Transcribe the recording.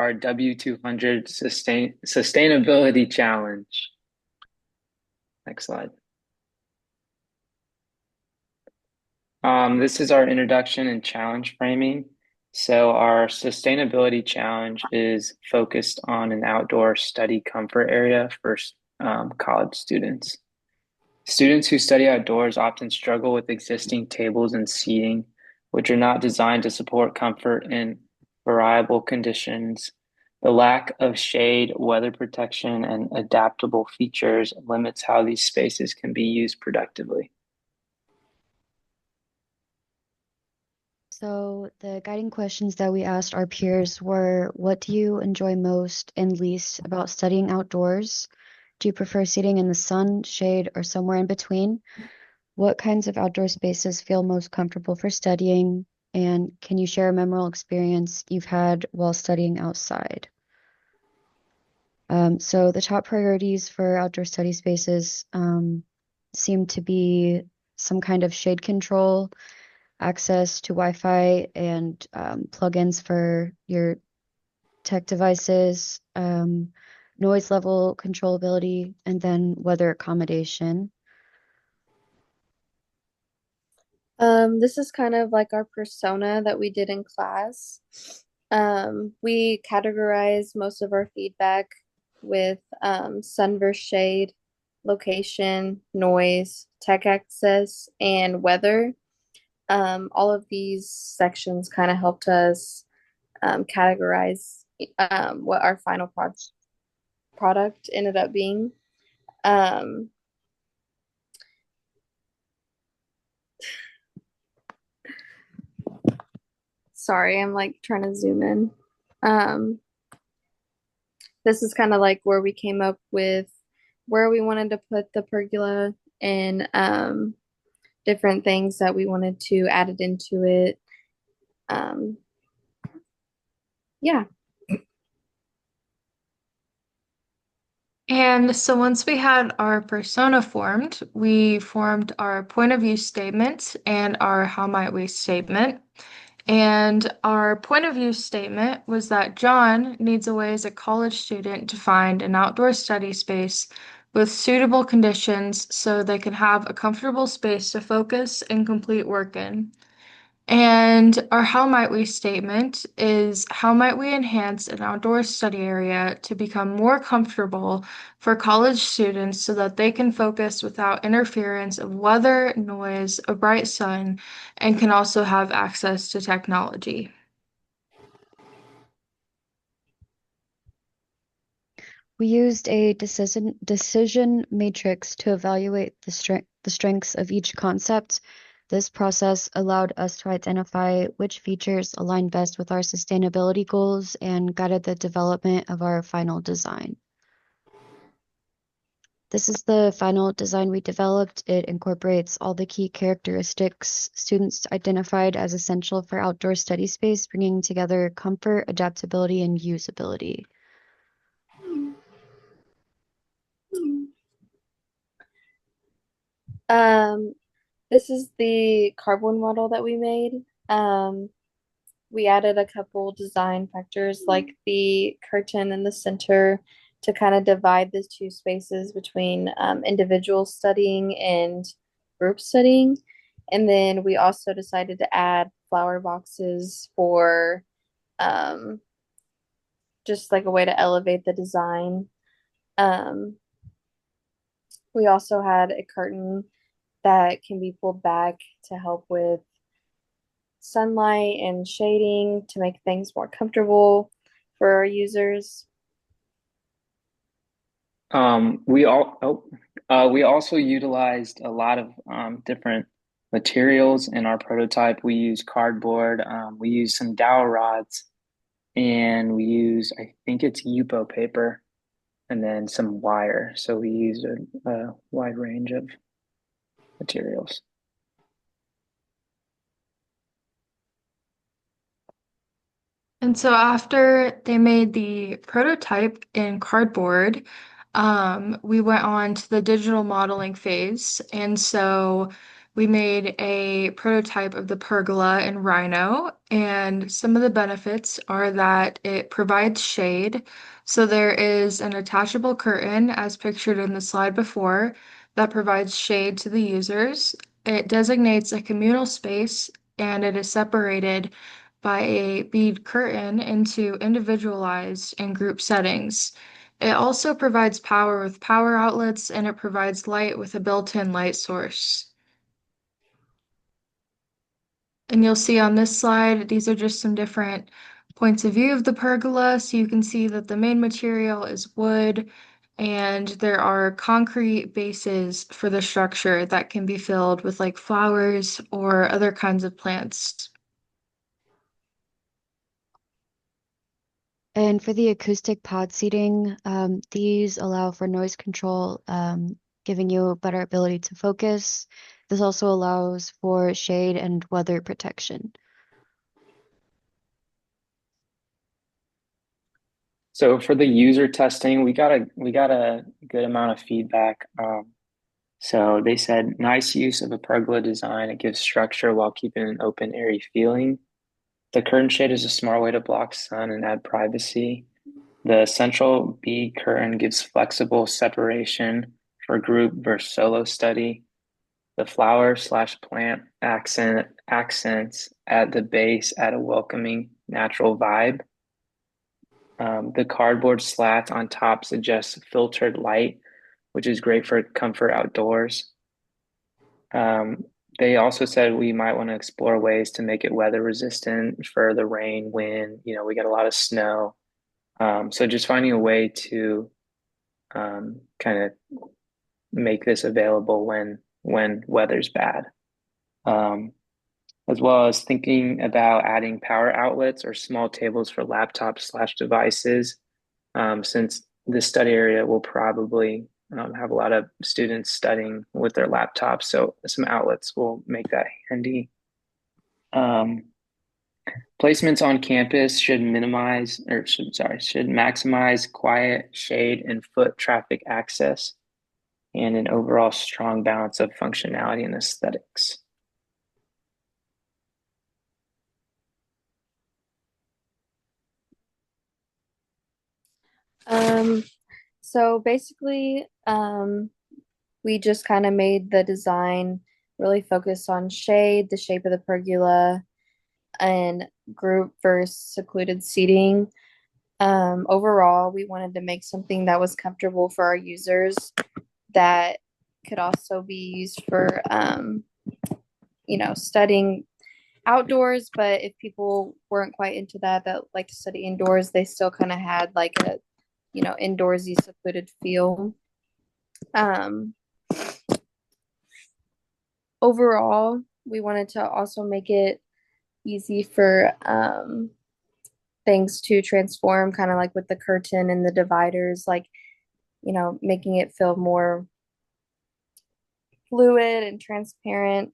our W200 sustainability challenge. Next slide. This is our introduction and challenge framing. So our sustainability challenge is focused on an outdoor study comfort area for college students. Students who study outdoors often struggle with existing tables and seating, which are not designed to support comfort in variable conditions. The lack of shade, weather protection, and adaptable features limits how these spaces can be used productively. So the guiding questions that we asked our peers were, what do you enjoy most and least about studying outdoors? Do you prefer sitting in the sun, shade, or somewhere in between? What kinds of outdoor spaces feel most comfortable for studying? And can you share a memorable experience you've had while studying outside? So the top priorities for outdoor study spaces seem to be some kind of shade control, access to Wi-Fi and plugins for your tech devices, noise level controllability, and then weather accommodation. This is kind of like our persona that we did in class. We categorize most of our feedback with sun versus shade, location, noise, tech access, and weather. All of these sections kind of helped us categorize what our final product ended up being. Um, Sorry, I'm like trying to zoom in. Um, this is kind of like where we came up with where we wanted to put the pergola and different things that we wanted to add it into it. Um, yeah. And so once we had our persona formed, we formed our point of view statement and our how might we statement. And our point of view statement was that John needs a way as a college student to find an outdoor study space with suitable conditions so they can have a comfortable space to focus and complete work in. And our how might we statement is how might we enhance an outdoor study area to become more comfortable for college students so that they can focus without interference of weather, noise, a bright sun, and can also have access to technology. We used a decision matrix to evaluate the strengths of each concept. This process allowed us to identify which features align best with our sustainability goals and guided the development of our final design. This is the final design we developed. It incorporates all the key characteristics students identified as essential for outdoor study space, bringing together comfort, adaptability, and usability. Um, this is the cardboard model that we made. Um, we added a couple design factors like the curtain in the center to kind of divide the two spaces between individual studying and group studying. And then we also decided to add flower boxes for um, just like a way to elevate the design. Um, we also had a curtain that can be pulled back to help with sunlight and shading to make things more comfortable for our users. We also utilized a lot of different materials in our prototype. We used cardboard, we used some dowel rods, and we use I think it's Yupo paper, and then some wire. So we used a wide range of materials. And so after they made the prototype in cardboard, we went on to the digital modeling phase. And so we made a prototype of the pergola in Rhino, and some of the benefits are that it provides shade. So there is an attachable curtain, as pictured in the slide before, that provides shade to the users. It designates a communal space, and it is separated by a bead curtain into individualized and group settings. It also provides power with power outlets, and it provides light with a built-in light source. And you'll see on this slide, these are just some different points of view of the pergola. So you can see that the main material is wood, and there are concrete bases for the structure that can be filled with like flowers or other kinds of plants. And for the acoustic pod seating, these allow for noise control, giving you a better ability to focus. This also allows for shade and weather protection. So for the user testing, we got a good amount of feedback. So they said nice use of a pergola design. It gives structure while keeping an open, airy feeling. The curtain shade is a smart way to block sun and add privacy. The central bead curtain gives flexible separation for group versus solo study. The flower slash plant accents at the base add a welcoming, natural vibe. The cardboard slat on top suggests filtered light, which is great for comfort outdoors. Um, they also said we might want to explore ways to make it weather resistant for the rain, wind. We got a lot of snow. So just finding a way to kind of make this available when weather's bad. Um, as well as thinking about adding power outlets or small tables for laptops slash devices, since this study area will probably have a lot of students studying with their laptops. So some outlets will make that handy. Um, Placements on campus should should maximize quiet, shade, and foot traffic access, and an overall strong balance of functionality and aesthetics. Um, so basically, we just kind of made the design really focus on shade, the shape of the pergola, and group versus secluded seating. Overall, we wanted to make something that was comfortable for our users that could also be used for, studying outdoors. But if people weren't quite into that like to study indoors, they still kind of had like a, indoorsy secluded feel. Um, Overall, we wanted to also make it easy for things to transform, kind of like with the curtain and the dividers, like, making it feel more fluid and transparent.